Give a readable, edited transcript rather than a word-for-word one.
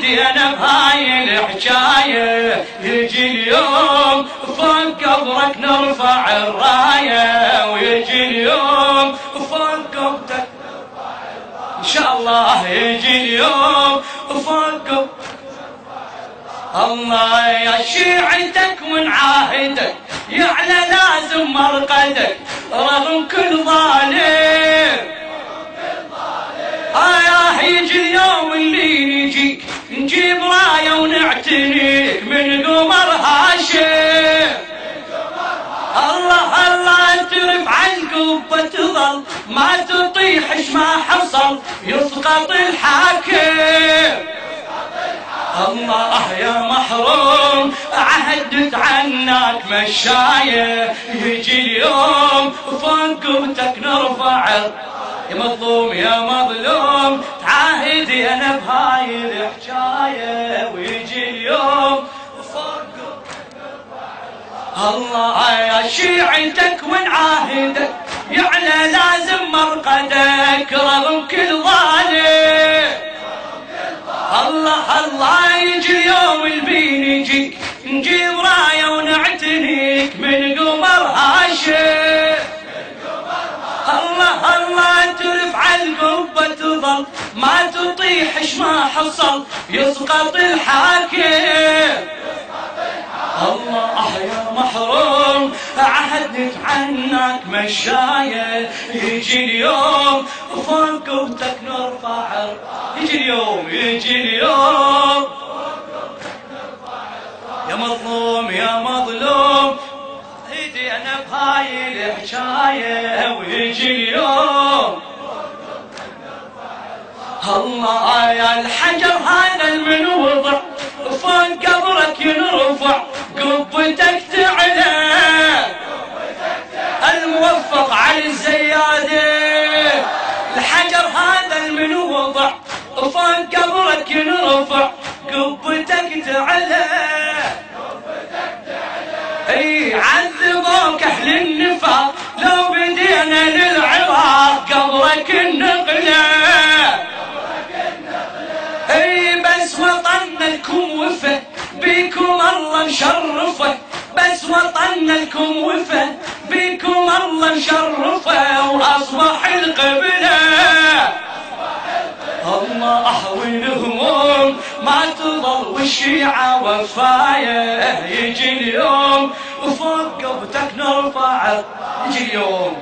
تعهدي انا بهاي الحكاية، يجي اليوم فوق قبرك نرفع الراية، ويجي اليوم فوق قبرك ان شاء الله، يجي اليوم فوق الله يا شيعتك ونعاهدك، يعلى لازم مرقدك رغم كل ظالم. يا يجي اليوم اللي نجيك نجيب رايه ونعتنيك من قمر هاشم. الله الله ترفع القبه تظل ما تطيحش ما حصل يسقط الحاكم. الله يا محروم عهدت عنك مشاية، يجي اليوم فوق قبتك نرفع. يا مظلوم يا مظلوم تعاهدي انا بهاي الحكاية، ويجي اليوم فوق قبتك نرفع. الله يا شيعتك ونعاهدك يعلى لازم مرقدك رغم كل ظالم. الله الله يجي اليوم البين يجيك نجيب رايه ونعتنيك من قمر هاشم. الله الله ترفع القبه تظل ما تطيحش ما حصل يسقط الحاكم. الله يا محروم عهدت عنك مشاية، يجي اليوم فوق قبتك نرفع. يجي اليوم يجي اليوم يا مظلوم يا مظلوم ايدي انا بهاي الحكاية، ويجي اليوم الله يا الحجر هذا المن وضع فوق قبرك ينرفع قبتك تعلى. الموفق علي الزيادة الحجر هذا المن وضع فوق قبرك ينرفع قبتك تعلى. اي عذبوك اهل النفاق لو بدينا للعراق قبرك النقله. اي بس وطننا لكم وفى بيكم الله مشرفه، بس وطننا لكم وفى بيكم الله مشرفه، واصبح القبله. الله والهموم ما تظل والشيعة وفاية، يجي اليوم وفوق قبتك نرفع. يجي اليوم